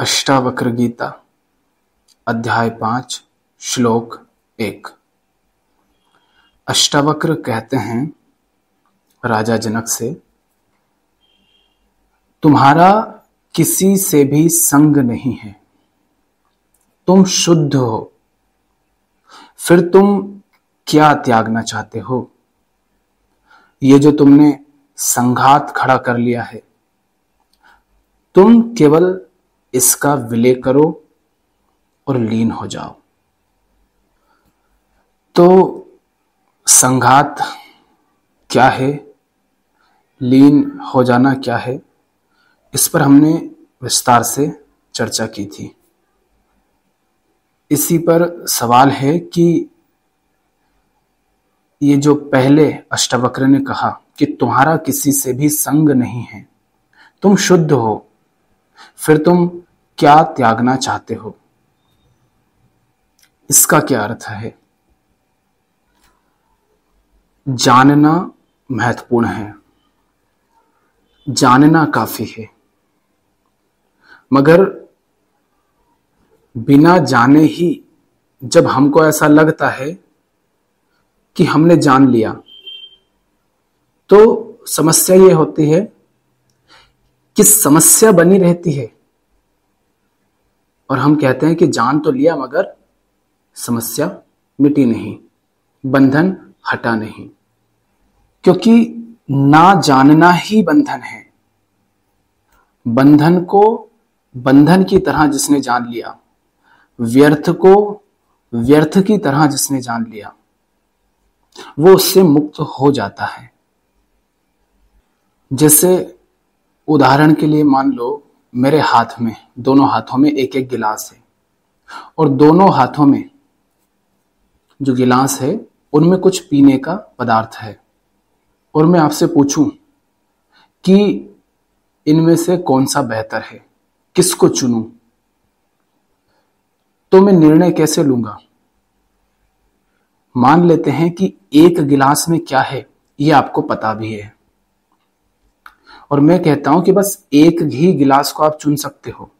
अष्टावक्र गीता अध्याय 5 श्लोक 1। अष्टावक्र कहते हैं राजा जनक से, तुम्हारा किसी से भी संग नहीं है, तुम शुद्ध हो, फिर तुम क्या त्यागना चाहते हो? ये जो तुमने संघात खड़ा कर लिया है, तुम केवल इसका विलय करो और लीन हो जाओ। तो संघात क्या है, लीन हो जाना क्या है, इस पर हमने विस्तार से चर्चा की थी। इसी पर सवाल है कि ये जो पहले अष्टावक्र ने कहा कि तुम्हारा किसी से भी संग नहीं है, तुम शुद्ध हो, फिर तुम क्या त्यागना चाहते हो, इसका क्या अर्थ है? जानना महत्वपूर्ण है, जानना काफी है, मगर बिना जाने ही जब हमको ऐसा लगता है कि हमने जान लिया, तो समस्या ये होती है कि समस्या बनी रहती है और हम कहते हैं कि जान तो लिया मगर समस्या मिटी नहीं, बंधन हटा नहीं, क्योंकि ना जानना ही बंधन है। बंधन को बंधन की तरह जिसने जान लिया, व्यर्थ को व्यर्थ की तरह जिसने जान लिया, वो उससे मुक्त हो जाता है। जैसे उदाहरण के लिए मान लो मेरे हाथ में, दोनों हाथों में एक एक गिलास है और दोनों हाथों में जो गिलास है उनमें कुछ पीने का पदार्थ है, और मैं आपसे पूछूं कि इनमें से कौन सा बेहतर है, किसको चुनूं, तो मैं निर्णय कैसे लूंगा? मान लेते हैं कि एक गिलास में क्या है ये आपको पता भी है, और मैं कहता हूं कि बस एक ही गिलास को आप चुन सकते हो,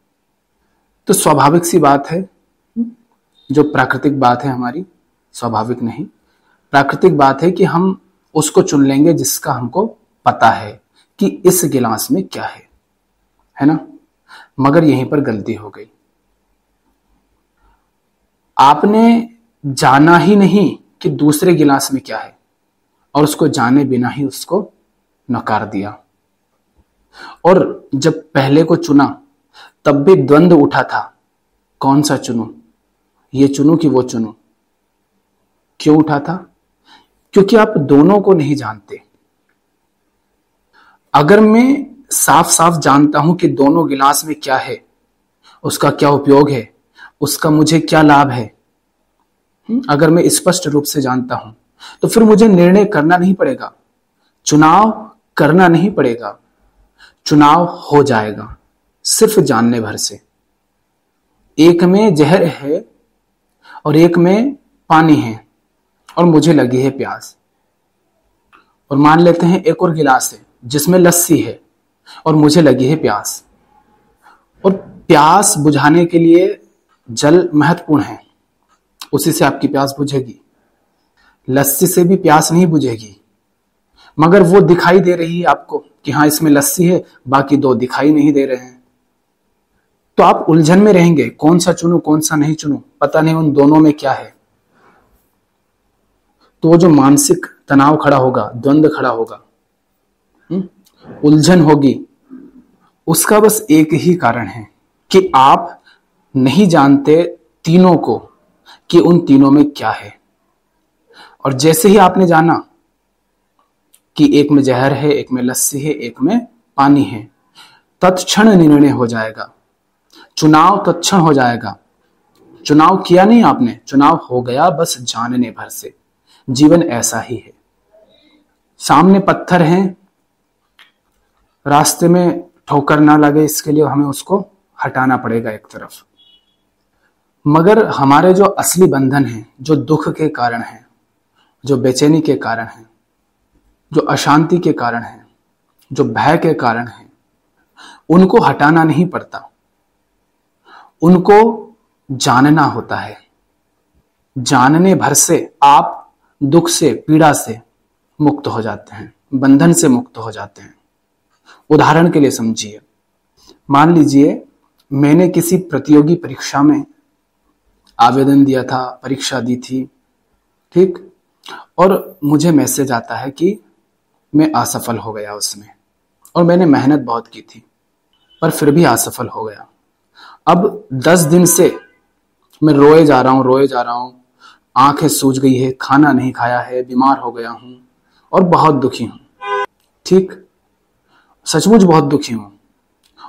तो स्वाभाविक सी बात है, जो प्राकृतिक बात है हमारी, स्वाभाविक नहीं, प्राकृतिक बात है कि हम उसको चुन लेंगे जिसका हमको पता है कि इस गिलास में क्या है ना? मगर यहीं पर गलती हो गई। आपने जाना ही नहीं कि दूसरे गिलास में क्या है, और उसको जाने बिना ही उसको नकार दिया। और जब पहले को चुना तब भी द्वंद्व उठा था, कौन सा चुनूं, ये चुनूं कि वो चुनूं? क्यों उठा था? क्योंकि आप दोनों को नहीं जानते। अगर मैं साफ साफ जानता हूं कि दोनों गिलास में क्या है, उसका क्या उपयोग है, उसका मुझे क्या लाभ है, अगर मैं स्पष्ट रूप से जानता हूं, तो फिर मुझे निर्णय करना नहीं पड़ेगा, चुनाव करना नहीं पड़ेगा, चुनाव हो जाएगा सिर्फ जानने भर से। एक में जहर है और एक में पानी है, और मुझे लगी है प्यास, और मान लेते हैं एक और गिलास है जिसमें लस्सी है और मुझे लगी है प्यास, और प्यास बुझाने के लिए जल महत्वपूर्ण है, उसी से आपकी प्यास बुझेगी। लस्सी से भी प्यास नहीं बुझेगी, मगर वो दिखाई दे रही है आपको कि हाँ इसमें लस्सी है, बाकी दो दिखाई नहीं दे रहे हैं, तो आप उलझन में रहेंगे, कौन सा चुनूं कौन सा नहीं चुनूं, पता नहीं उन दोनों में क्या है। तो वो जो मानसिक तनाव खड़ा होगा, द्वंद्व खड़ा होगा, उलझन होगी, उसका बस एक ही कारण है कि आप नहीं जानते तीनों को कि उन तीनों में क्या है। और जैसे ही आपने जाना कि एक में जहर है, एक में लस्सी है, एक में पानी है, तत्क्षण निर्णय हो जाएगा, चुनाव तत्क्षण हो जाएगा। चुनाव किया नहीं आपने, चुनाव हो गया बस जानने भर से। जीवन ऐसा ही है। सामने पत्थर हैं, रास्ते में ठोकर ना लगे इसके लिए हमें उसको हटाना पड़ेगा एक तरफ, मगर हमारे जो असली बंधन हैं, जो दुख के कारण हैं, जो बेचैनी के कारण हैं, जो अशांति के कारण हैं, जो भय के कारण हैं, उनको हटाना नहीं पड़ता। उनको जानना होता है। जानने भर से आप दुख से, पीड़ा से मुक्त हो जाते हैं, बंधन से मुक्त हो जाते हैं। उदाहरण के लिए समझिए, मान लीजिए मैंने किसी प्रतियोगी परीक्षा में आवेदन दिया था, परीक्षा दी थी, ठीक, और मुझे मैसेज आता है कि मैं असफल हो गया उसमें, और मैंने मेहनत बहुत की थी पर फिर भी असफल हो गया। अब 10 दिन से मैं रोए जा रहा हूं, आंखें सूज गई है, खाना नहीं खाया है, बीमार हो गया हूं और बहुत दुखी हूं। ठीक, सचमुच बहुत दुखी हूं।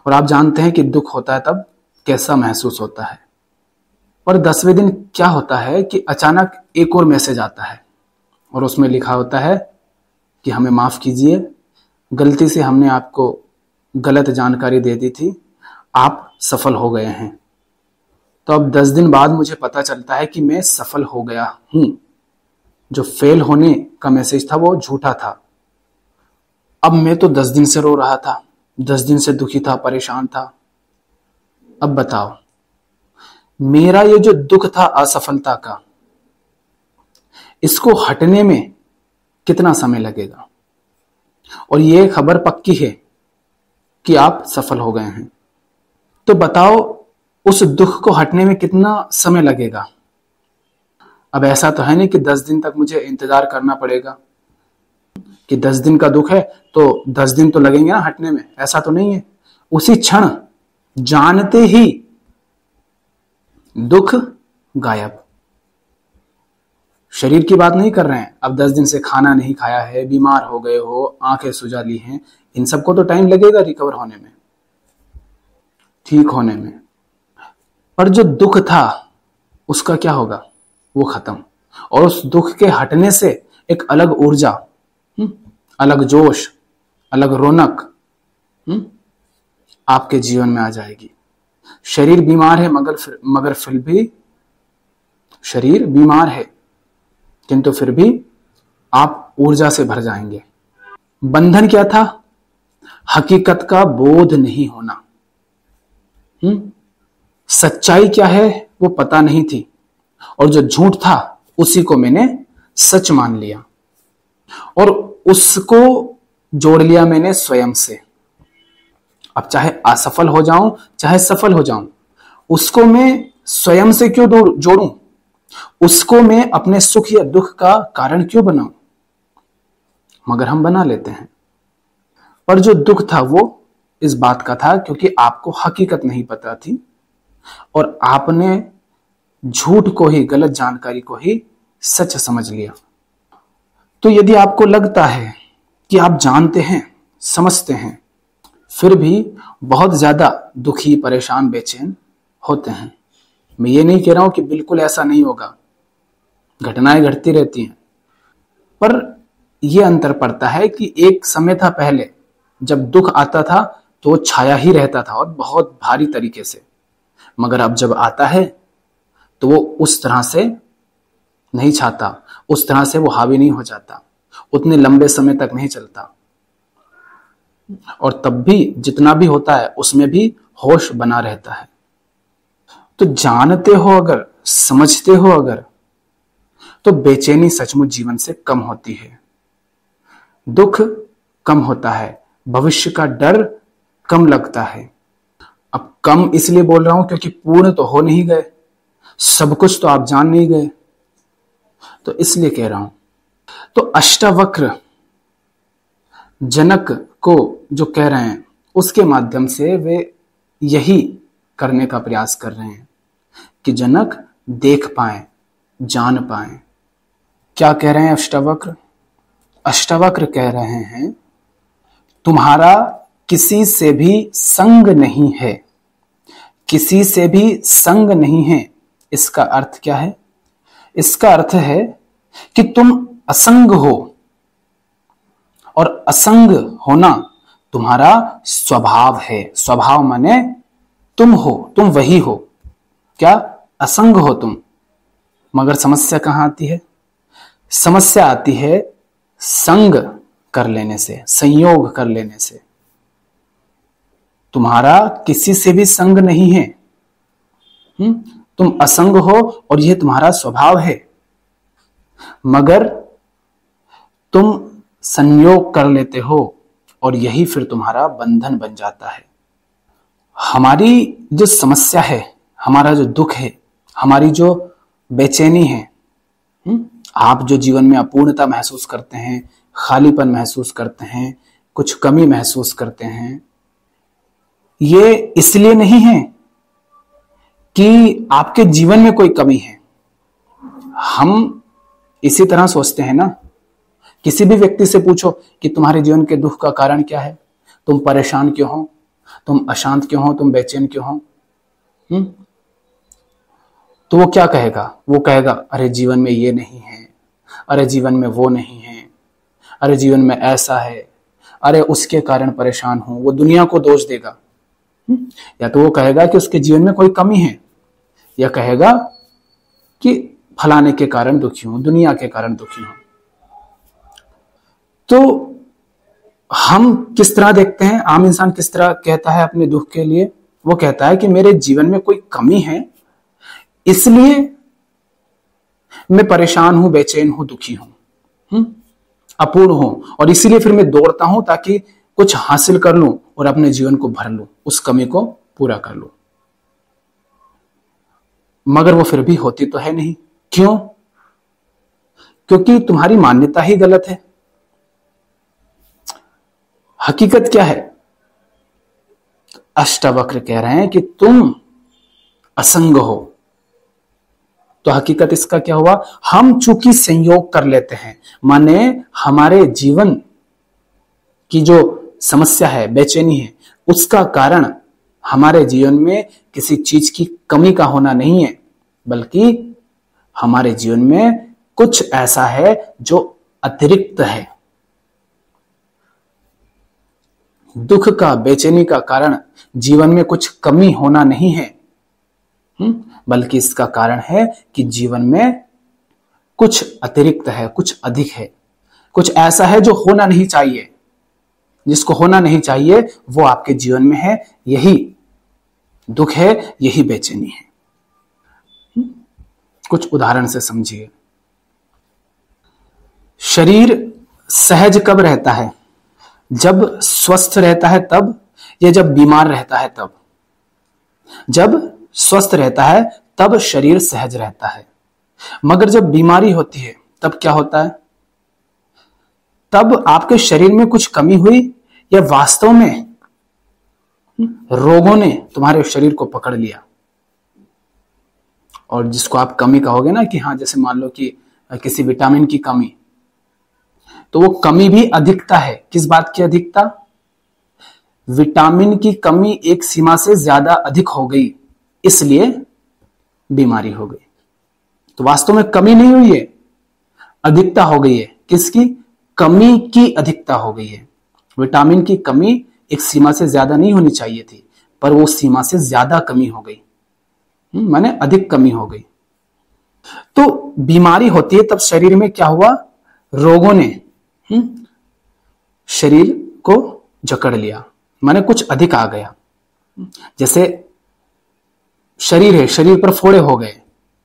और आप जानते हैं कि दुख होता है तब कैसा महसूस होता है। और 10वें दिन क्या होता है कि अचानक एक और मैसेज आता है और उसमें लिखा होता है कि हमें माफ कीजिए, गलती से हमने आपको गलत जानकारी दे दी थी, आप सफल हो गए हैं। तो अब 10 दिन बाद मुझे पता चलता है कि मैं सफल हो गया हूं। जो फेल होने का मैसेज था वो झूठा था। अब मैं तो 10 दिन से रो रहा था, 10 दिन से दुखी था, परेशान था। अब बताओ, मेरा ये जो दुख था असफलता का, इसको हटने में कितना समय लगेगा? और ये खबर पक्की है कि आप सफल हो गए हैं। तो बताओ उस दुख को हटने में कितना समय लगेगा? अब ऐसा तो है नहीं कि 10 दिन तक मुझे इंतजार करना पड़ेगा कि 10 दिन का दुख है तो 10 दिन तो लगेंगे ना हटने में, ऐसा तो नहीं है। उसी क्षण जानते ही दुख गायब। शरीर की बात नहीं कर रहे हैं। अब 10 दिन से खाना नहीं खाया है, बीमार हो गए हो, आंखें सुजा ली हैं, इन सबको तो टाइम लगेगा रिकवर होने में, ठीक होने में। पर जो दुख था उसका क्या होगा? वो खत्म। और उस दुख के हटने से एक अलग ऊर्जा, अलग जोश, अलग रौनक आपके जीवन में आ जाएगी। शरीर बीमार है मगर फिर भी शरीर बीमार है किंतु फिर भी आप ऊर्जा से भर जाएंगे। बंधन क्या था? हकीकत का बोध नहीं होना। सच्चाई क्या है वो पता नहीं थी, और जो झूठ था उसी को मैंने सच मान लिया और उसको जोड़ लिया मैंने स्वयं से। अब चाहे असफल हो जाऊं चाहे सफल हो जाऊं, उसको मैं स्वयं से क्यों जोड़ूं? उसको मैं अपने सुख या दुख का कारण क्यों बनाऊं? मगर हम बना लेते हैं। पर जो दुख था वो इस बात का था क्योंकि आपको हकीकत नहीं पता थी और आपने झूठ को ही, गलत जानकारी को ही सच समझ लिया। तो यदि आपको लगता है कि आप जानते हैं, समझते हैं, फिर भी बहुत ज्यादा दुखी, परेशान, बेचैन होते हैं, मैं ये नहीं कह रहा हूं कि बिल्कुल ऐसा नहीं होगा, घटनाएं घटती रहती हैं। पर यह अंतर पड़ता है कि एक समय था पहले जब दुख आता था तो वो छाया ही रहता था और बहुत भारी तरीके से, मगर अब जब आता है तो वो उस तरह से नहीं छाता, उस तरह से वो हावी नहीं हो जाता, उतने लंबे समय तक नहीं चलता, और तब भी जितना भी होता है उसमें भी होश बना रहता है। तो जानते हो अगर, समझते हो अगर, तो बेचैनी सचमुच जीवन से कम होती है, दुख कम होता है, भविष्य का डर कम लगता है। अब कम इसलिए बोल रहा हूं क्योंकि पूर्ण तो हो नहीं गए, सब कुछ तो आप जान नहीं गए, तो इसलिए कह रहा हूं। तो अष्टावक्र जनक को जो कह रहे हैं उसके माध्यम से वे यही करने का प्रयास कर रहे हैं कि जनक देख पाए, जान पाए। क्या कह रहे हैं अष्टावक्र? अष्टावक्र कह रहे हैं तुम्हारा किसी से भी संग नहीं है, किसी से भी संग नहीं है। इसका अर्थ क्या है? इसका अर्थ है कि तुम असंग हो, और असंग होना तुम्हारा स्वभाव है। स्वभाव माने तुम हो, तुम वही हो। क्या? असंग हो तुम। मगर समस्या कहां आती है? समस्या आती है संग कर लेने से, संयोग कर लेने से। तुम्हारा किसी से भी संग नहीं है, तुम असंग हो और यह तुम्हारा स्वभाव है, मगर तुम संयोग कर लेते हो और यही फिर तुम्हारा बंधन बन जाता है। हमारी जो समस्या है, हमारा जो दुख है, हमारी जो बेचैनी है, आप जो जीवन में अपूर्णता महसूस करते हैं, खालीपन महसूस करते हैं, कुछ कमी महसूस करते हैं, ये इसलिए नहीं है कि आपके जीवन में कोई कमी है। हम इसी तरह सोचते हैं ना, किसी भी व्यक्ति से पूछो कि तुम्हारे जीवन के दुख का कारण क्या है, तुम परेशान क्यों हो, तुम अशांत क्यों हो, तुम बेचैन क्यों हो, तो वो क्या कहेगा? वो कहेगा अरे जीवन में ये नहीं है, अरे जीवन में वो नहीं है, अरे जीवन में ऐसा है, अरे उसके कारण परेशान हूं। वो दुनिया को दोष देगा। या तो वो कहेगा कि उसके जीवन में कोई कमी है, या कहेगा कि फलाने के कारण दुखी हूं, दुनिया के कारण दुखी हूं। तो हम किस तरह देखते हैं, आम इंसान किस तरह कहता है अपने दुख के लिए? वो कहता है कि मेरे जीवन में कोई कमी है, इसलिए मैं परेशान हूं, बेचैन हूं, दुखी हूं, अपूर्ण हूं, और इसीलिए फिर मैं दौड़ता हूं ताकि कुछ हासिल कर लूं और अपने जीवन को भर लूं, उस कमी को पूरा कर लूं। मगर वो फिर भी होती तो है नहीं। क्यों? क्योंकि तुम्हारी मान्यता ही गलत है। हकीकत क्या है? अष्टावक्र कह रहे हैं कि तुम असंग हो। तो हकीकत इसका क्या हुआ? हम चूंकि संयोग कर लेते हैं, माने हमारे जीवन की जो समस्या है, बेचैनी है, उसका कारण हमारे जीवन में किसी चीज की कमी का होना नहीं है, बल्कि हमारे जीवन में कुछ ऐसा है जो अतिरिक्त है। दुख का, बेचैनी का कारण जीवन में कुछ कमी होना नहीं है, बल्कि इसका कारण है कि जीवन में कुछ अतिरिक्त है, कुछ अधिक है, कुछ ऐसा है जो होना नहीं चाहिए। जिसको होना नहीं चाहिए वो आपके जीवन में है। यही दुख है, यही बेचैनी है। कुछ उदाहरण से समझिए। शरीर सहज कब रहता है? जब स्वस्थ रहता है तब, या जब बीमार रहता है तब? जब स्वस्थ रहता है तब शरीर सहज रहता है। मगर जब बीमारी होती है तब क्या होता है? तब आपके शरीर में कुछ कमी हुई, या वास्तव में रोगों ने तुम्हारे शरीर को पकड़ लिया। और जिसको आप कमी कहोगे ना, कि हाँ, जैसे मान लो कि किसी विटामिन की कमी, तो वो कमी भी अधिकता है। किस बात की अधिकता? विटामिन की कमी एक सीमा से ज्यादा अधिक हो गई, इसलिए बीमारी हो गई। तो वास्तव में कमी नहीं हुई है, अधिकता हो गई है। किसकी? कमी की अधिकता हो गई है। विटामिन की कमी एक सीमा से ज्यादा नहीं होनी चाहिए थी, पर वो सीमा से ज्यादा कमी हो गई, माने अधिक कमी हो गई। तो बीमारी होती है तब शरीर में क्या हुआ? रोगों ने शरीर को जकड़ लिया, माने कुछ अधिक आ गया। जैसे शरीर है, शरीर पर फोड़े हो गए,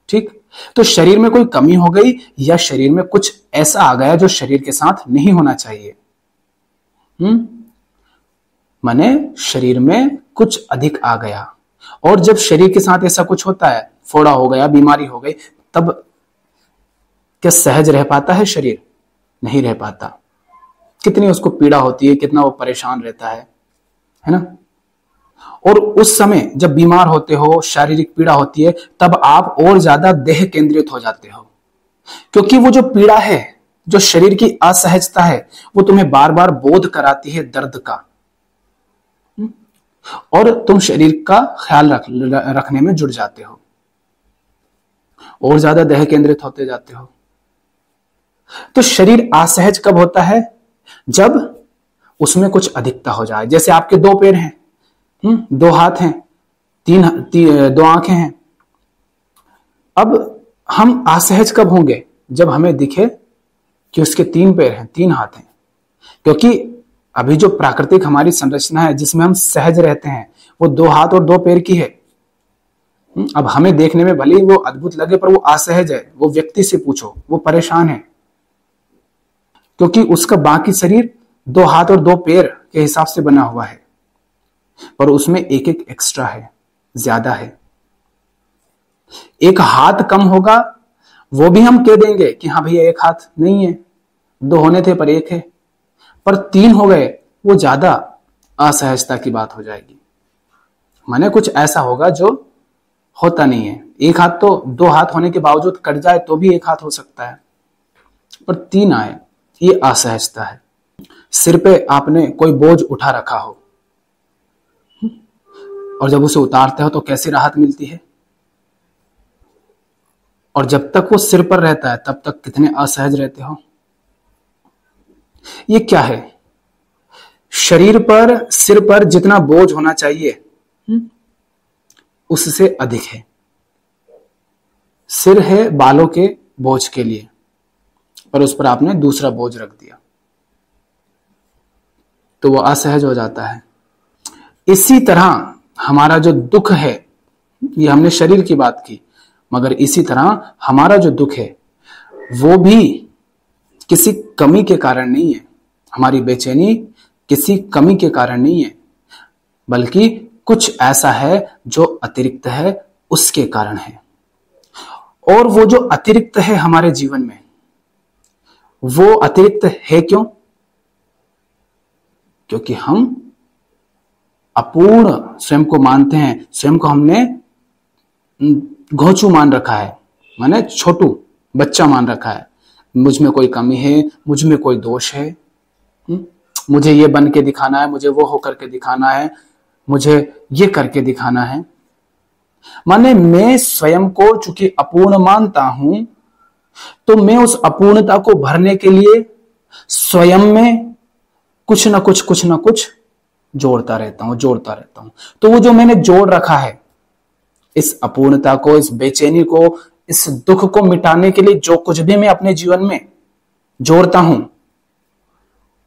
ठीक? तो शरीर में कोई कमी हो गई, या शरीर में कुछ ऐसा आ गया जो शरीर के साथ नहीं होना चाहिए। माने शरीर में कुछ अधिक आ गया। और जब शरीर के साथ ऐसा कुछ होता है, फोड़ा हो गया, बीमारी हो गई, तब क्या सहज रह पाता है शरीर? नहीं रह पाता। कितनी उसको पीड़ा होती है, कितना वो परेशान रहता है ना? और उस समय जब बीमार होते हो, शारीरिक पीड़ा होती है, तब आप और ज्यादा देह केंद्रित हो जाते हो, क्योंकि वो जो पीड़ा है, जो शरीर की असहजता है, वो तुम्हें बार बार बोध कराती है दर्द का, और तुम शरीर का ख्याल रखने में जुट जाते हो, और ज्यादा देह केंद्रित होते जाते हो। तो शरीर असहज कब होता है? जब उसमें कुछ अधिकता हो जाए। जैसे आपके दो पैर हैं, दो हाथ हैं, दो आंखें हैं। अब हम असहज कब होंगे? जब हमें दिखे कि उसके 3 पैर हैं, 3 हाथ हैं। क्योंकि अभी जो प्राकृतिक हमारी संरचना है, जिसमें हम सहज रहते हैं, वो 2 हाथ और 2 पैर की है। अब हमें देखने में भले ही वो अद्भुत लगे, पर वो असहज है। वो व्यक्ति से पूछो, वो परेशान है, क्योंकि उसका बाकी शरीर 2 हाथ और 2 पैर के हिसाब से बना हुआ है, पर उसमें एक एक एक्स्ट्रा है, ज्यादा है। एक हाथ कम होगा, वो भी हम कह देंगे कि हाँ भैया एक हाथ नहीं है, 2 होने थे पर 1 है, पर 3 हो गए, वो ज्यादा असहजता की बात हो जाएगी। माने कुछ ऐसा होगा जो होता नहीं है। एक हाथ तो 2 हाथ होने के बावजूद कट जाए तो भी 1 हाथ हो सकता है, पर 3 आए, ये असहजता है। सिर पे आपने कोई बोझ उठा रखा हो और जब उसे उतारते हो तो कैसी राहत मिलती है, और जब तक वो सिर पर रहता है तब तक कितने असहज रहते हो। ये क्या है? शरीर पर, सिर पर जितना बोझ होना चाहिए उससे अधिक है। सिर है बालों के बोझ के लिए, पर उस पर आपने दूसरा बोझ रख दिया तो वो असहज हो जाता है। इसी तरह हमारा जो दुख है, ये हमने शरीर की बात की, मगर इसी तरह हमारा जो दुख है वो भी किसी कमी के कारण नहीं है। हमारी बेचैनी किसी कमी के कारण नहीं है, बल्कि कुछ ऐसा है जो अतिरिक्त है, उसके कारण है। और वो जो अतिरिक्त है हमारे जीवन में, वो अतिरिक्त है क्यों? क्योंकि हम अपूर्ण स्वयं को मानते हैं। स्वयं को हमने घोंचू मान रखा है, माने छोटू बच्चा मान रखा है। मुझ में कोई कमी है, मुझ में कोई दोष है, मुझे ये बन के दिखाना है, मुझे वो होकर के दिखाना है, मुझे ये करके दिखाना है। माने मैं स्वयं को चूंकि अपूर्ण मानता हूं, तो मैं उस अपूर्णता को भरने के लिए स्वयं में कुछ ना कुछ जोड़ता रहता हूं। तो वो जो मैंने जोड़ रखा है, इस अपूर्णता को, इस बेचैनी को, इस दुख को मिटाने के लिए जो कुछ भी मैं अपने जीवन में जोड़ता हूं,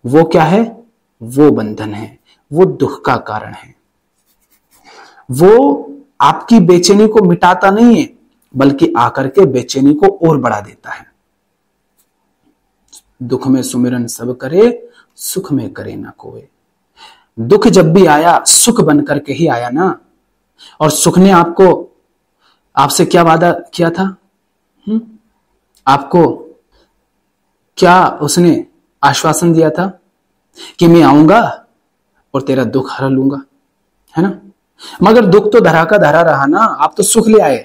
वो क्या है? वो बंधन है, वो दुख का कारण है। वो आपकी बेचैनी को मिटाता नहीं है, बल्कि आकर के बेचैनी को और बढ़ा देता है। दुख में सुमिरन सब करे, सुख में करे ना कोई। दुख जब भी आया सुख बन करके ही आया ना। और सुख ने आपसे क्या वादा किया था? आपको क्या उसने आश्वासन दिया था? कि मैं आऊंगा और तेरा दुख हरा लूंगा, है ना। मगर दुख तो धरा का धरा रहा ना। आप तो सुख ले आए,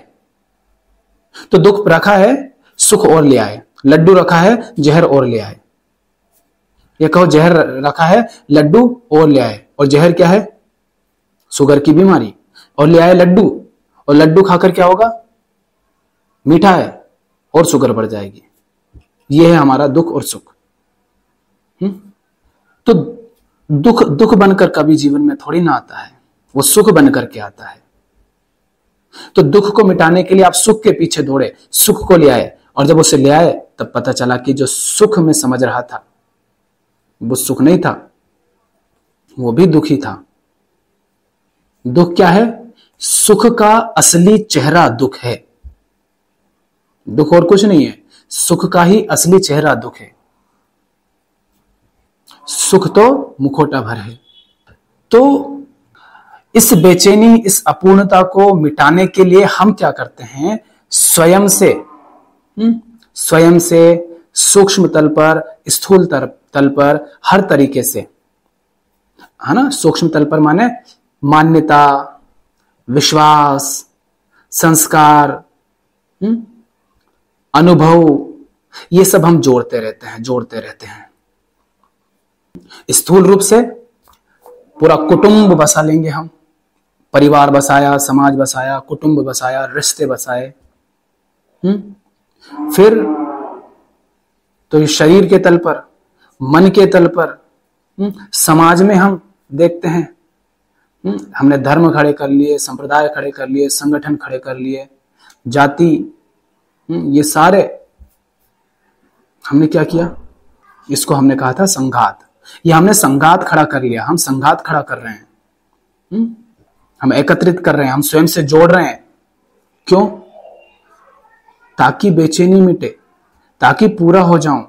तो दुख रखा है, सुख और ले आए। लड्डू रखा है, जहर और ले आए। ये कहो जहर रखा है, लड्डू और ले आए। और जहर क्या है? शुगर की बीमारी। और ले आए लड्डू, और लड्डू खाकर क्या होगा? मीठा है और शुगर बढ़ जाएगी। ये है हमारा दुख और सुख। तो दुख बनकर कभी जीवन में थोड़ी ना आता है, वो सुख बनकर के आता है। तो दुख को मिटाने के लिए आप सुख के पीछे दौड़े, सुख को ले आए, और जब उसे ले आए तब पता चला कि जो सुख में समझ रहा था वो सुख नहीं था, वो भी दुख ही था। दुख क्या है? सुख का असली चेहरा दुख है। दुख और कुछ नहीं है, सुख का ही असली चेहरा दुख है। सुख तो मुखौटा भर है। तो इस बेचैनी, इस अपूर्णता को मिटाने के लिए हम क्या करते हैं? स्वयं से सूक्ष्म तल पर, स्थूल तल पर, हर तरीके से, है ना। सूक्ष्म तल पर माने मान्यता, विश्वास, संस्कार, अनुभव, ये सब हम जोड़ते रहते हैं। स्थूल रूप से पूरा कुटुंब बसा लेंगे हम। परिवार बसाया, समाज बसाया, कुटुंब बसाया, रिश्ते बसाए। फिर तो शरीर के तल पर, मन के तल पर, समाज में हम देखते हैं, हमने धर्म खड़े कर लिए, संप्रदाय खड़े कर लिए, संगठन खड़े कर लिए, जाति, ये सारे हमने क्या किया? इसको हमने कहा था संघात। ये हमने संघात खड़ा कर लिया। हम संघात खड़ा कर रहे हैं, हम एकत्रित कर रहे हैं, हम स्वयं से जोड़ रहे हैं। क्यों? ताकि बेचैनी मिटे, ताकि पूरा हो जाऊं।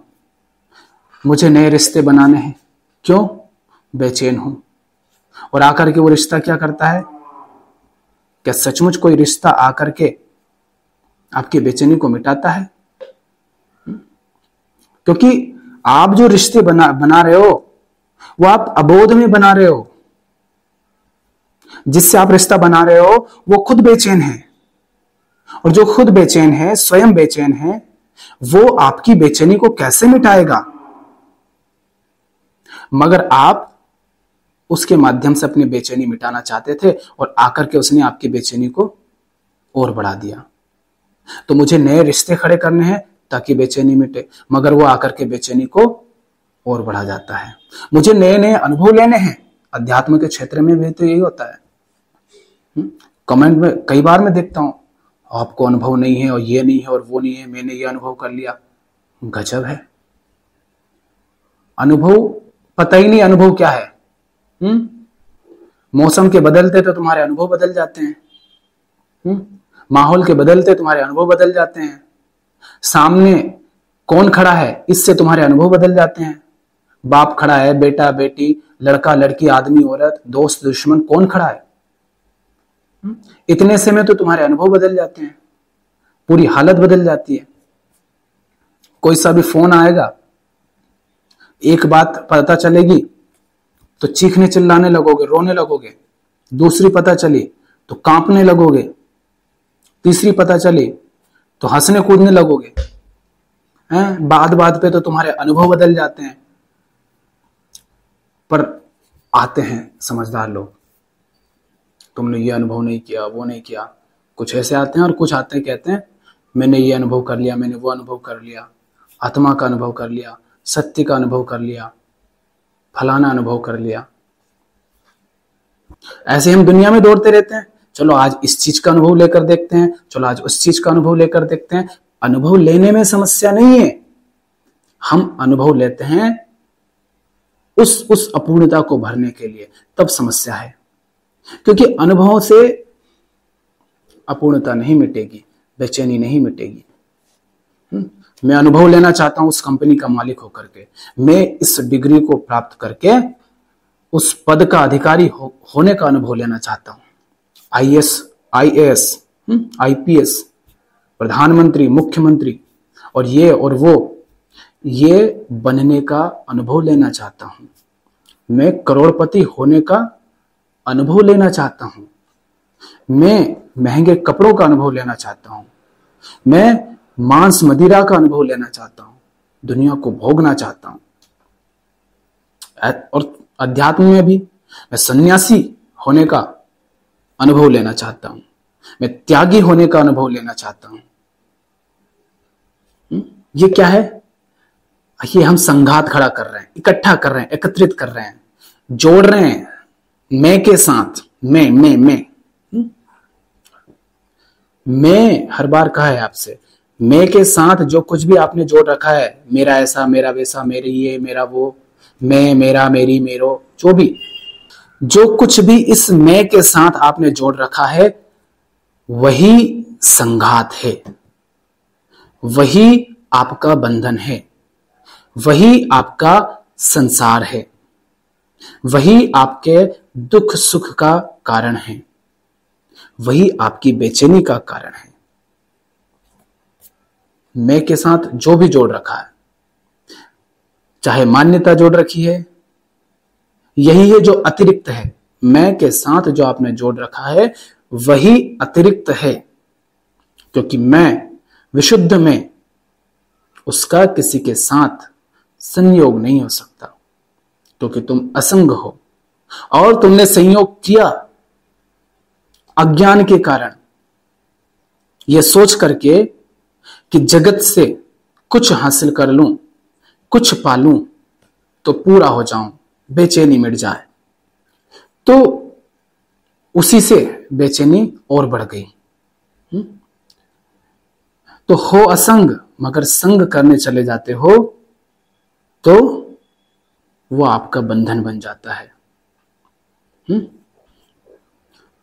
मुझे नए रिश्ते बनाने हैं। क्यों? बेचैन हूं। और आकर के वो रिश्ता क्या करता है? क्या सचमुच कोई रिश्ता आकर के आपकी बेचैनी को मिटाता है? क्योंकि आप जो रिश्ते बना रहे हो वो आप अबोध में बना रहे हो। जिससे आप रिश्ता बना रहे हो वो खुद बेचैन है, और जो खुद बेचैन है, स्वयं बेचैन है, वो आपकी बेचैनी को कैसे मिटाएगा? मगर आप उसके माध्यम से अपनी बेचैनी मिटाना चाहते थे और आकर के उसने आपकी बेचैनी को और बढ़ा दिया। तो मुझे नए रिश्ते खड़े करने हैं ताकि बेचैनी मिटे, मगर वो आकर के बेचैनी को और बढ़ा जाता है। मुझे नए नए अनुभव लेने हैं, अध्यात्म के क्षेत्र में भी तो यही होता है। कमेंट में कई बार मैं देखता हूं, आपको अनुभव नहीं है और ये नहीं है और वो नहीं है, मैंने ये अनुभव कर लिया। गजब है। अनुभव पता ही नहीं अनुभव क्या है। मौसम के बदलते तो तुम्हारे अनुभव बदल जाते हैं। माहौल के बदलते तुम्हारे अनुभव बदल जाते हैं। सामने कौन खड़ा है इससे तुम्हारे अनुभव बदल जाते हैं। बाप खड़ा है, बेटा बेटी, लड़का लड़की, आदमी औरत, दोस्त दुश्मन, कौन खड़ा है, इतने से में तो तुम्हारे अनुभव बदल जाते हैं, पूरी हालत बदल जाती है। कोई सा भी फोन आएगा, एक बात पता चलेगी तो चीखने चिल्लाने लगोगे, रोने लगोगे। दूसरी पता चली तो कांपने लगोगे। तीसरी पता चली तो हंसने कूदने लगोगे। बात बात पे तो तुम्हारे अनुभव बदल जाते हैं। पर आते हैं समझदार लोग, तुमने ये अनुभव नहीं किया, वो नहीं किया। कुछ ऐसे आते हैं और कुछ आते हैं कहते हैं मैंने ये अनुभव कर लिया, मैंने वो अनुभव कर लिया, आत्मा का अनुभव कर लिया, सत्य का अनुभव कर लिया, फलाना अनुभव कर लिया। ऐसे हम दुनिया में दौड़ते रहते हैं। चलो आज इस चीज का अनुभव लेकर देखते हैं, चलो आज उस चीज का अनुभव लेकर देखते हैं। अनुभव लेने में समस्या नहीं है, हम अनुभव लेते हैं उस अपूर्णता को भरने के लिए, तब समस्या है। क्योंकि अनुभवों से अपूर्णता नहीं मिटेगी, बेचैनी नहीं मिटेगी। मैं अनुभव लेना चाहता हूं उस कंपनी का मालिक होकर के, मैं इस डिग्री को प्राप्त करके उस पद का अधिकारी होने का अनुभव लेना चाहता हूं। आईएएस, आईएएस, आईपीएस, प्रधानमंत्री, मुख्यमंत्री और ये और वो, ये बनने का अनुभव लेना चाहता हूं। मैं करोड़पति होने का अनुभव लेना चाहता हूं। मैं महंगे कपड़ों का अनुभव लेना चाहता हूं। मैं मांस मदिरा का अनुभव लेना चाहता हूं। दुनिया को भोगना चाहता हूं। और अध्यात्म में भी मैं सन्यासी होने का अनुभव लेना चाहता हूं। मैं त्यागी होने का अनुभव लेना चाहता हूं। ये क्या है? ये हम संघात खड़ा कर रहे हैं, इकट्ठा कर रहे हैं, एकत्रित कर रहे हैं, जोड़ रहे हैं मैं के साथ। मैं हर बार कहा है आपसे, मैं के साथ जो कुछ भी आपने जोड़ रखा है, मेरा ऐसा, मेरा वैसा, मेरे ये, मेरा वो, मैं, मेरा, मेरी, मेरो, जो कुछ भी इस मैं के साथ आपने जोड़ रखा है, वही संघात है, वही आपका बंधन है, वही आपका संसार है, वही आपके दुख सुख का कारण है, वही आपकी बेचैनी का कारण है। मैं के साथ जो भी जोड़ रखा है, चाहे मान्यता जोड़ रखी है, यही है जो अतिरिक्त है। मैं के साथ जो आपने जोड़ रखा है वही अतिरिक्त है, क्योंकि मैं विशुद्ध में, उसका किसी के साथ संयोग नहीं हो सकता, क्योंकि तुम असंग हो और तुमने संयोग किया अज्ञान के कारण, यह सोच करके कि जगत से कुछ हासिल कर लूं, कुछ पालूं तो पूरा हो जाऊं, बेचैनी मिट जाए। तो उसी से बेचैनी और बढ़ गई। तो हो असंग, मगर संग करने चले जाते हो तो वो आपका बंधन बन जाता है।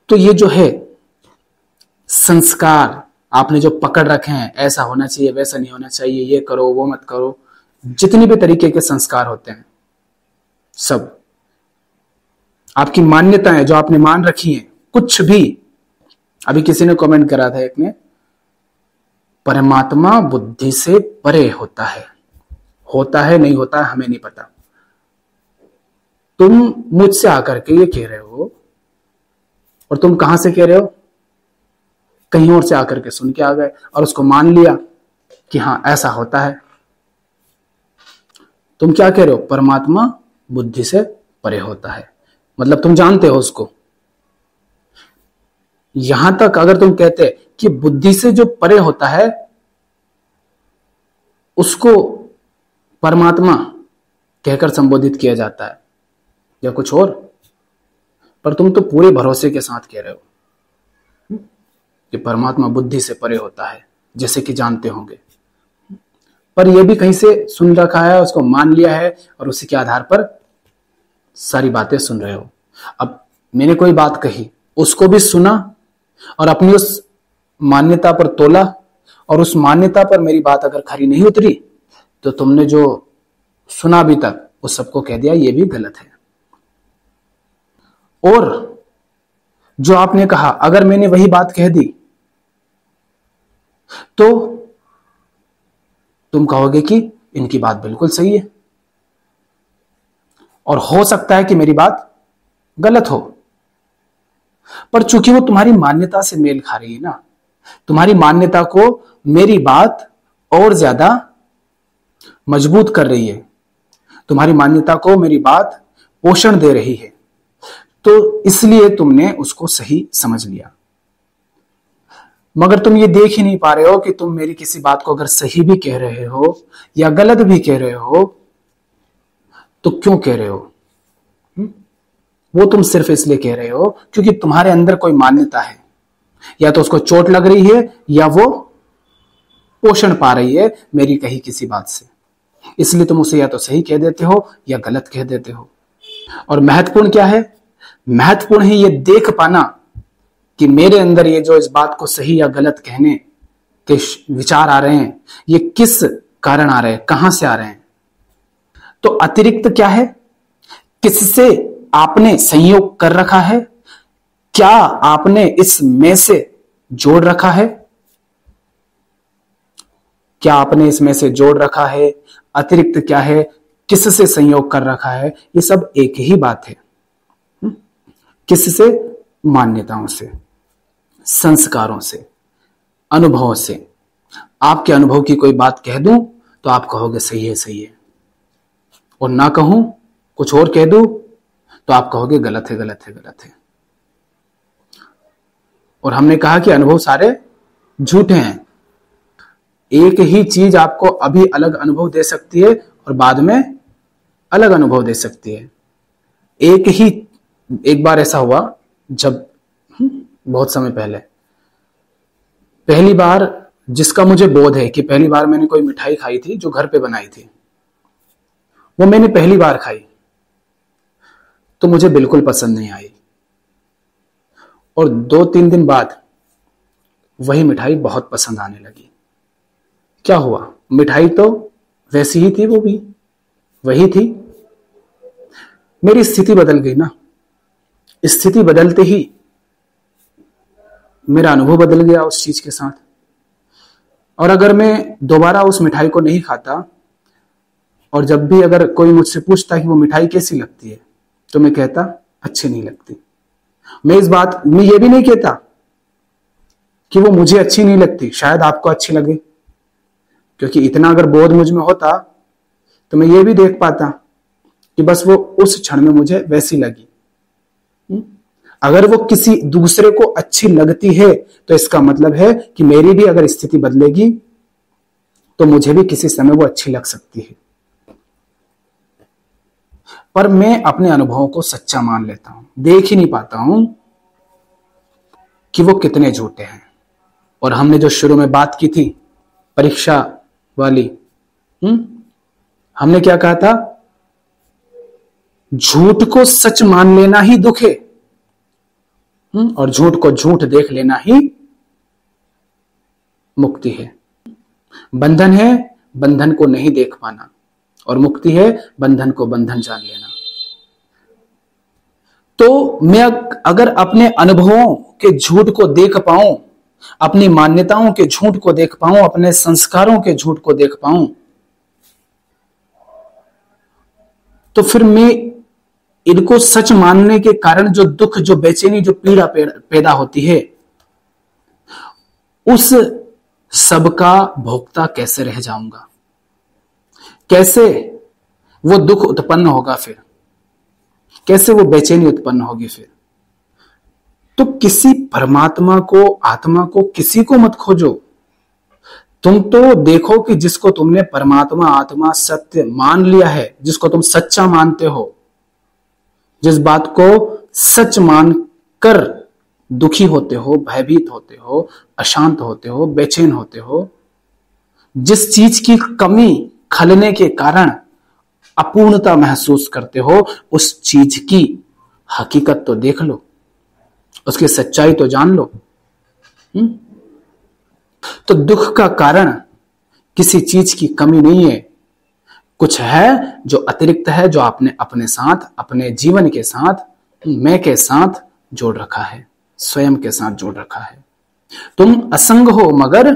तो ये जो है संस्कार, आपने जो पकड़ रखे हैं, ऐसा होना चाहिए, वैसा नहीं होना चाहिए, ये करो, वो मत करो, जितनी भी तरीके के संस्कार होते हैं, सब आपकी मान्यताएं जो आपने मान रखी हैं, कुछ भी। अभी किसी ने कमेंट करा था, एक ने, परमात्मा बुद्धि से परे होता है नहीं होता है हमें नहीं पता। तुम मुझसे आकर के ये कह रहे हो, और तुम कहां से कह रहे हो? कहीं और से आकर के सुन के आ गए और उसको मान लिया कि हाँ ऐसा होता है। तुम क्या कह रहे हो? परमात्मा बुद्धि से परे होता है, मतलब तुम जानते हो उसको। यहां तक अगर तुम कहते कि बुद्धि से जो परे होता है उसको परमात्मा कहकर संबोधित किया जाता है या कुछ और, पर तुम तो पूरे भरोसे के साथ कह रहे हो कि परमात्मा बुद्धि से परे होता है, जैसे कि जानते होंगे, पर यह भी कहीं से सुन रखा है, उसको मान लिया है और उसी के आधार पर सारी बातें सुन रहे हो। अब मैंने कोई बात कही, उसको भी सुना और अपनी उस मान्यता पर तोला, और उस मान्यता पर मेरी बात अगर खरी नहीं उतरी तो तुमने जो सुना अभी तक उस सबको कह दिया ये भी गलत है। और जो आपने कहा अगर मैंने वही बात कह दी तो तुम कहोगे कि इनकी बात बिल्कुल सही है, और हो सकता है कि मेरी बात गलत हो, पर चूंकि वो तुम्हारी मान्यता से मेल खा रही है ना, तुम्हारी मान्यता को मेरी बात और ज्यादा मजबूत कर रही है, तुम्हारी मान्यता को मेरी बात पोषण दे रही है, तो इसलिए तुमने उसको सही समझ लिया। मगर तुम ये देख ही नहीं पा रहे हो कि तुम मेरी किसी बात को अगर सही भी कह रहे हो या गलत भी कह रहे हो तो क्यों कह रहे हो? वो तुम सिर्फ इसलिए कह रहे हो क्योंकि तुम्हारे अंदर कोई मान्यता है, या तो उसको चोट लग रही है या वो पोषण पा रही है मेरी कही किसी बात से, इसलिए तुम उसे या तो सही कह देते हो या गलत कह देते हो। और महत्वपूर्ण क्या है? महत्वपूर्ण है ये देख पाना कि मेरे अंदर ये जो इस बात को सही या गलत कहने के विचार आ रहे हैं ये किस कारण आ रहे हैं, कहां से आ रहे हैं। तो अतिरिक्त क्या है? किससे आपने संयोग कर रखा है? क्या आपने इसमें से जोड़ रखा है? क्या आपने इसमें से जोड़ रखा है? अतिरिक्त क्या है? किससे संयोग कर रखा है? ये सब एक ही बात है। किससे? मान्यताओं से, संस्कारों से, अनुभवों से। आपके अनुभव की कोई बात कह दूं तो आप कहोगे सही है, और ना कहूं कुछ और कह दूं तो आप कहोगे गलत है। और हमने कहा कि अनुभव सारे झूठे हैं। एक ही चीज आपको अभी अलग अनुभव दे सकती है और बाद में अलग अनुभव दे सकती है। एक बार ऐसा हुआ जब बहुत समय पहली बार जिसका मुझे बोध है कि पहली बार मैंने कोई मिठाई खाई थी जो घर पे बनाई थी, वो मैंने पहली बार खाई तो मुझे बिल्कुल पसंद नहीं आई, और 2-3 दिन बाद वही मिठाई बहुत पसंद आने लगी। क्या हुआ? मिठाई तो वैसी ही थी, वो भी वही थी, मेरी स्थिति बदल गई ना। स्थिति बदलते ही मेरा अनुभव बदल गया उस चीज के साथ। और अगर मैं दोबारा उस मिठाई को नहीं खाता और जब भी अगर कोई मुझसे पूछता कि वो मिठाई कैसी लगती है तो मैं कहता अच्छी नहीं लगती। मैं ये भी नहीं कहता कि वो मुझे अच्छी नहीं लगती, शायद आपको अच्छी लगे, क्योंकि इतना अगर बोध मुझ में होता तो मैं ये भी देख पाता कि बस वो उस क्षण में मुझे वैसी लगी। अगर वो किसी दूसरे को अच्छी लगती है तो इसका मतलब है कि मेरी भी अगर स्थिति बदलेगी तो मुझे भी किसी समय वो अच्छी लग सकती है। पर मैं अपने अनुभवों को सच्चा मान लेता हूं, देख ही नहीं पाता हूं कि वो कितने झूठे हैं। और हमने जो शुरू में बात की थी परीक्षा वाली, हमने क्या कहा था? झूठ को सच मान लेना ही दुख है, और झूठ को झूठ देख लेना ही मुक्ति है। बंधन है बंधन को नहीं देख पाना, और मुक्ति है बंधन को बंधन जान लेना। तो मैं अगर अपने अनुभवों के झूठ को देख पाऊं, अपनी मान्यताओं के झूठ को देख पाऊं, अपने संस्कारों के झूठ को देख पाऊं, तो फिर मैं इनको सच मानने के कारण जो दुख, जो बेचैनी, जो पीड़ा पैदा होती है, उस सबका भोक्ता कैसे रह जाऊंगा? कैसे वो दुख उत्पन्न होगा? फिर कैसे वो बेचैनी उत्पन्न होगी? फिर तो किसी परमात्मा को, आत्मा को, किसी को मत खोजो। तुम तो देखो कि जिसको तुमने परमात्मा, आत्मा, सत्य मान लिया है, जिसको तुम सच्चा मानते हो, जिस बात को सच मानकर दुखी होते हो, भयभीत होते हो, अशांत होते हो, बेचैन होते हो, जिस चीज की कमी, खलने के कारण अपूर्णता महसूस करते हो, उस चीज की हकीकत तो देख लो, उसकी सच्चाई तो जान लो। तो दुख का कारण किसी चीज की कमी नहीं है, कुछ है जो अतिरिक्त है, जो आपने अपने साथ, अपने जीवन के साथ, मैं के साथ जोड़ रखा है, स्वयं के साथ जोड़ रखा है। तुम असंग हो मगर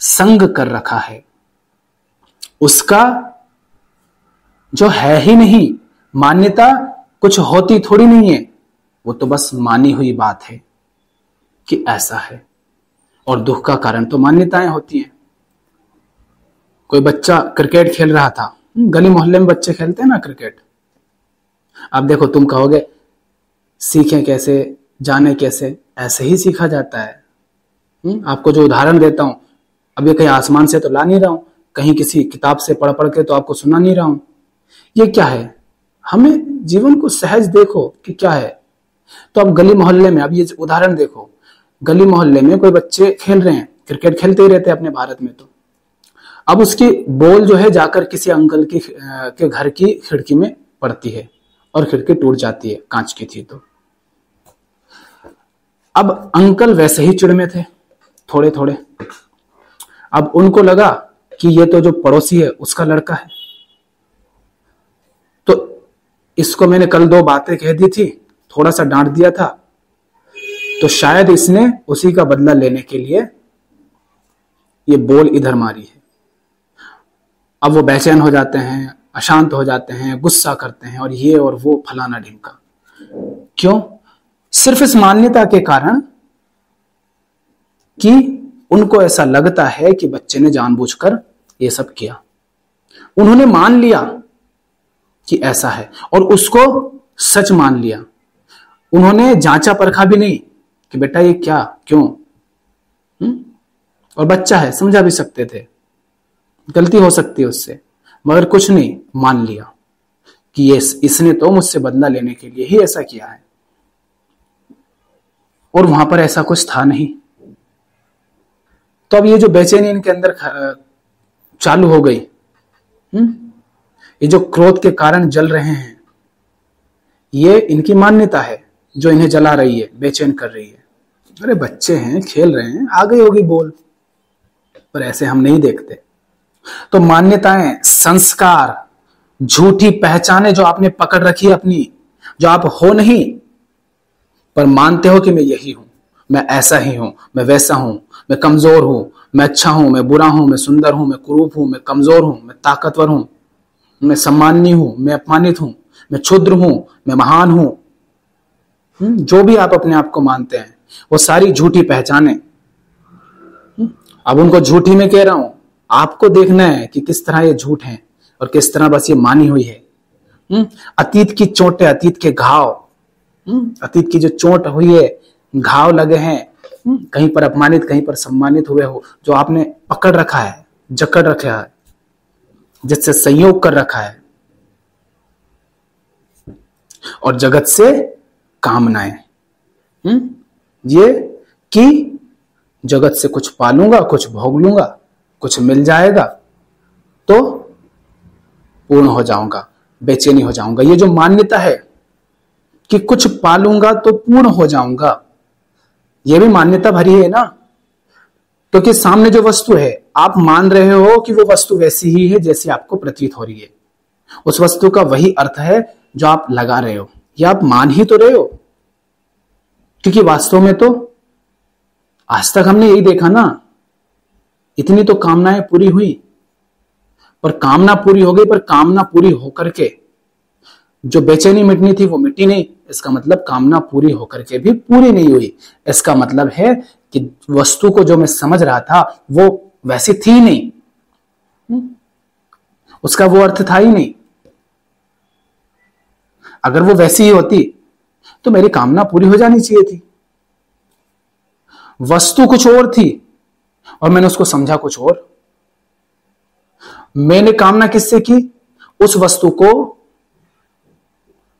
संग कर रखा है, उसका जो है ही नहीं। मान्यता कुछ होती थोड़ी नहीं है, वो तो बस मानी हुई बात है कि ऐसा है। और दुख का कारण तो मान्यताएं होती हैं। कोई बच्चा क्रिकेट खेल रहा था, गली मोहल्ले में बच्चे खेलते हैं ना क्रिकेट, अब देखो तुम कहोगे सीखें कैसे, जाने कैसे? ऐसे ही सीखा जाता है। आपको जो उदाहरण देता हूं, अब ये कहीं आसमान से तो ला नहीं रहा हूं, कहीं किसी किताब से पढ़ पढ़ के तो आपको सुना नहीं रहा हूं। ये क्या है? हमें जीवन को सहज देखो कि क्या है। तो अब गली मोहल्ले में, अब ये उदाहरण देखो, गली मोहल्ले में कोई बच्चे खेल रहे हैं, क्रिकेट खेलते ही रहते हैं अपने भारत में। तो अब उसकी बॉल जो है जाकर किसी अंकल के घर की खिड़की में पड़ती है और खिड़की टूट जाती है, कांच की थी। तो अब अंकल वैसे ही चिढ़ में थे थोड़े थोड़े। अब उनको लगा कि ये तो जो पड़ोसी है उसका लड़का है, तो इसको मैंने कल 2 बातें कह दी थी, थोड़ा सा डांट दिया था, तो शायद इसने उसी का बदला लेने के लिए ये बॉल इधर मारी है। अब वो बेचैन हो जाते हैं, अशांत हो जाते हैं, गुस्सा करते हैं, और ये और वो फलाना ढिमका। क्यों? सिर्फ इस मान्यता के कारण कि उनको ऐसा लगता है कि बच्चे ने जानबूझकर ये सब किया। उन्होंने मान लिया कि ऐसा है और उसको सच मान लिया। उन्होंने जांचा परखा भी नहीं कि बेटा ये क्या, क्यों। और बच्चा है, समझा भी सकते थे, गलती हो सकती है उससे, मगर कुछ नहीं, मान लिया कि ये इसने तो मुझसे बदला लेने के लिए ही ऐसा किया है, और वहां पर ऐसा कुछ था नहीं। तो अब ये जो बेचैनी इनके अंदर चालू हो गई, ये जो क्रोध के कारण जल रहे हैं, ये इनकी मान्यता है जो इन्हें जला रही है, बेचैन कर रही है। अरे बच्चे हैं, खेल रहे हैं, आ गई होगी बोल, पर ऐसे हम नहीं देखते। तो मान्यताएं, संस्कार, झूठी पहचाने जो आपने पकड़ रखी है अपनी, जो आप हो नहीं पर मानते हो कि मैं यही हूं, मैं ऐसा ही हूं, मैं वैसा हूं, मैं कमजोर हूं, मैं अच्छा हूं, मैं बुरा हूं, मैं सुंदर हूं, मैं कुरूप हूं, मैं कमजोर हूं, मैं ताकतवर हूं, मैं सम्माननीय हूं, मैं अपमानित हूं, मैं क्षुद्र हूं, मैं महान हूं। जो भी आप अपने आप को मानते हैं वो सारी झूठी पहचाने। अब उनको झूठी में कह रहा हूं, आपको देखना है कि किस तरह ये झूठ है और किस तरह बस ये मानी हुई है। अतीत की चोटें, अतीत के घाव, अतीत की जो चोट हुई है, घाव लगे हैं, कहीं पर अपमानित, कहीं पर सम्मानित हुए हो, जो आपने पकड़ रखा है, जकड़ रखा है, जिससे संयोग कर रखा है, और जगत से कामनाएं, ये कि जगत से कुछ पालूंगा, कुछ भोग लूंगा, कुछ मिल जाएगा तो पूर्ण हो जाऊंगा, बेचैनी हो जाऊंगा। ये जो मान्यता है कि कुछ पालूंगा तो पूर्ण हो जाऊंगा, ये भी मान्यता भरी है ना। कि सामने जो वस्तु है आप मान रहे हो कि वो वस्तु वैसी ही है जैसी आपको प्रतीत हो रही है। उस वस्तु का वही अर्थ है जो आप लगा रहे हो, या आप मान ही तो रहे हो। क्योंकि वास्तव में तो आज तक हमने यही देखा ना, इतनी तो कामनाएं पूरी हुई, पर कामना पूरी हो गई, पर कामना पूरी होकर के जो बेचैनी मिटनी थी वो मिटी नहीं। इसका मतलब कामना पूरी होकर के भी पूरी नहीं हुई। इसका मतलब है कि वस्तु को जो मैं समझ रहा था वो वैसी थी नहीं, उसका वो अर्थ था ही नहीं। अगर वो वैसी ही होती तो मेरी कामना पूरी हो जानी चाहिए थी। वस्तु कुछ और थी और मैंने उसको समझा कुछ और। मैंने कामना किससे की? उस वस्तु को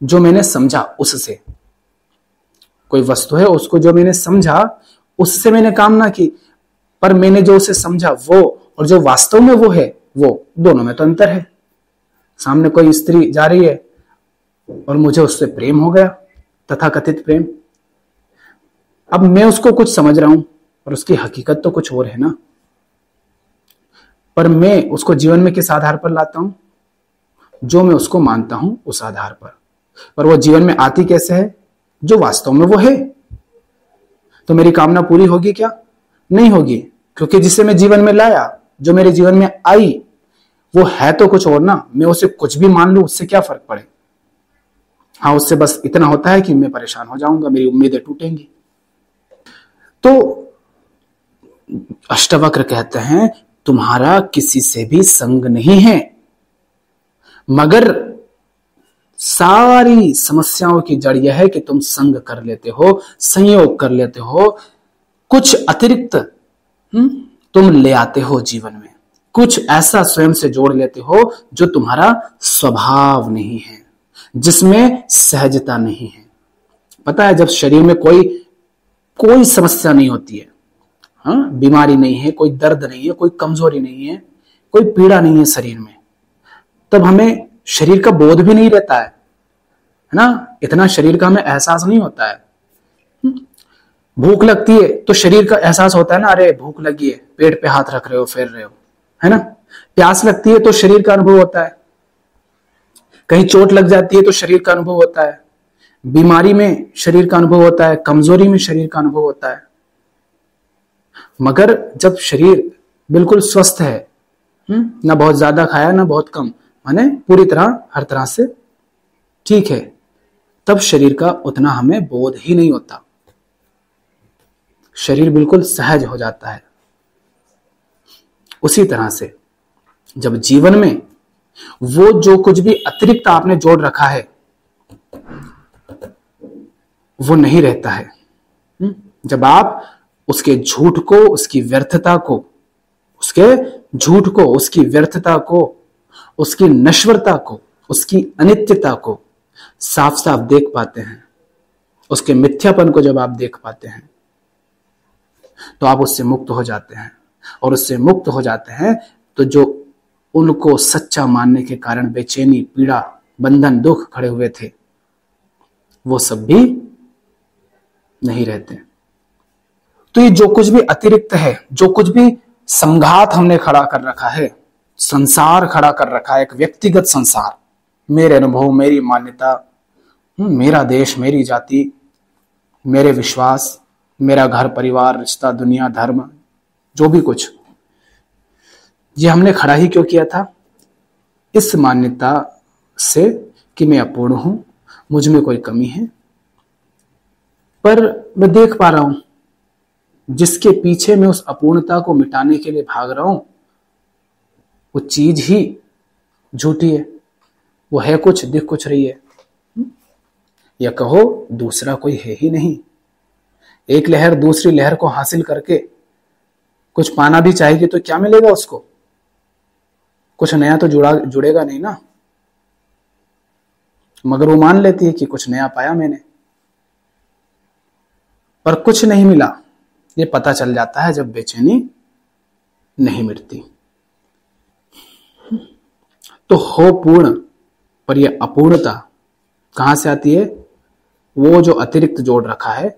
जो मैंने समझा उससे। कोई वस्तु है, उसको जो मैंने समझा उससे मैंने कामना की, पर मैंने जो उसे समझा वो और जो वास्तव में वो है, वो दोनों में तो अंतर है। सामने कोई स्त्री जा रही है और मुझे उससे प्रेम हो गया, तथाकथित प्रेम। अब मैं उसको कुछ समझ रहा हूं और उसकी हकीकत तो कुछ और है ना। पर मैं उसको जीवन में किस आधार पर लाता हूं? जो मैं उसको मानता हूं उस आधार पर वो जीवन में आती कैसे है? जो वास्तव में वो है। तो मेरी कामना पूरी होगी क्या? नहीं होगी, क्योंकि जिसे मैं जीवन में लाया, जो मेरे जीवन में आई, वो है तो कुछ और ना। मैं उसे कुछ भी मान लूं, उससे क्या फर्क पड़े। हाँ, उससे बस इतना होता है कि मैं परेशान हो जाऊंगा, मेरी उम्मीदें टूटेंगी। तो अष्टवक्र कहते हैं तुम्हारा किसी से भी संग नहीं है, मगर सारी समस्याओं की जड़ यह है कि तुम संग कर लेते हो, संयोग कर लेते हो, कुछ अतिरिक्त तुम ले आते हो जीवन में, कुछ ऐसा स्वयं से जोड़ लेते हो जो तुम्हारा स्वभाव नहीं है, जिसमें सहजता नहीं है। पता है, जब शरीर में कोई समस्या नहीं होती है, हाँ, बीमारी नहीं है, कोई दर्द नहीं है, कोई कमजोरी नहीं है, कोई पीड़ा नहीं है शरीर में, तब हमें शरीर का बोध भी नहीं रहता है ना। इतना शरीर का हमें एहसास नहीं होता है। भूख लगती है तो शरीर का एहसास होता है ना, अरे भूख लगी है, पेट पे हाथ रख रहे हो, फेर रहे हो, है ना। प्यास लगती है तो शरीर का अनुभव होता है, कहीं चोट लग जाती है तो शरीर का अनुभव होता है, बीमारी में शरीर का अनुभव होता है, कमजोरी में शरीर का अनुभव होता है। मगर जब शरीर बिल्कुल स्वस्थ है, ना बहुत ज्यादा खाया ना बहुत कम, माने पूरी तरह हर तरह से ठीक है, तब शरीर का उतना हमें बोध ही नहीं होता। शरीर बिल्कुल सहज हो जाता है। उसी तरह से जब जीवन में वो जो कुछ भी अतिरिक्त आपने जोड़ रखा है वो नहीं रहता है, जब आप उसके झूठ को, उसकी व्यर्थता को, उसकी व्यर्थता को, उसकी नश्वरता को, उसकी अनित्यता को साफ साफ देख पाते हैं, उसके मिथ्यापन को जब आप देख पाते हैं तो आप उससे मुक्त हो जाते हैं। और उससे मुक्त हो जाते हैं तो जो उनको सच्चा मानने के कारण बेचैनी, पीड़ा, बंधन, दुख खड़े हुए थे, वो सब भी नहीं रहते। तो ये जो कुछ भी अतिरिक्त है, जो कुछ भी संघात हमने खड़ा कर रखा है, संसार खड़ा कर रखा है, एक व्यक्तिगत संसार, मेरे अनुभव, मेरी मान्यता, मेरा देश, मेरी जाति, मेरे विश्वास, मेरा घर परिवार, रिश्ता, दुनिया, धर्म, जो भी कुछ, ये हमने खड़ा ही क्यों किया था? इस मान्यता से कि मैं अपूर्ण हूं, मुझ में कोई कमी है। पर मैं देख पा रहा हूं जिसके पीछे मैं उस अपूर्णता को मिटाने के लिए भाग रहा हूं, वो चीज ही झूठी है, वो है कुछ, दिख कुछ रही है, या कहो दूसरा कोई है ही नहीं। एक लहर दूसरी लहर को हासिल करके कुछ पाना भी चाहेगी तो क्या मिलेगा उसको? कुछ नया तो जुड़ेगा नहीं ना। मगर वो मान लेती है कि कुछ नया पाया मैंने, पर कुछ नहीं मिला। ये पता चल जाता है जब बेचैनी नहीं मिटती। तो हो पूर्ण, पर यह अपूर्णता कहां से आती है? वो जो अतिरिक्त जोड़ रखा है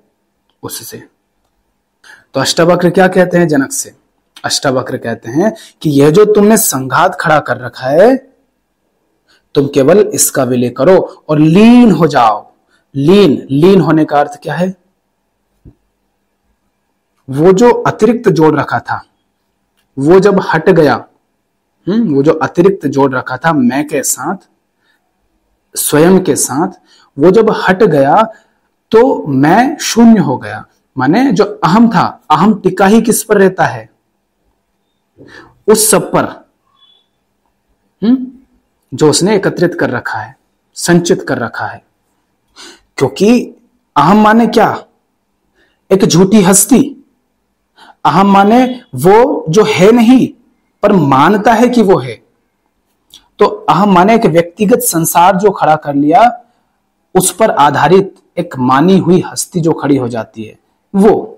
उससे। तो अष्टावक्र क्या कहते हैं जनक से अष्टावक्र कहते हैं कि यह जो तुमने संघात खड़ा कर रखा है, तुम केवल इसका विलय करो और लीन हो जाओ। लीन होने का अर्थ क्या है? वो जो अतिरिक्त जोड़ रखा था, वो जब हट गया, वो जो अतिरिक्त जोड़ रखा था मैं के साथ, स्वयं के साथ, वो जब हट गया तो मैं शून्य हो गया। माने जो अहम था, अहम टिका ही किस पर रहता है? उस सब पर, जो उसने एकत्रित कर रखा है, संचित कर रखा है। क्योंकि अहम माने क्या? एक झूठी हस्ती। अहम माने वो जो है नहीं पर मानता है कि वो है। तो अहम माने एक व्यक्तिगत संसार जो खड़ा कर लिया, उस पर आधारित एक मानी हुई हस्ती जो खड़ी हो जाती है, वो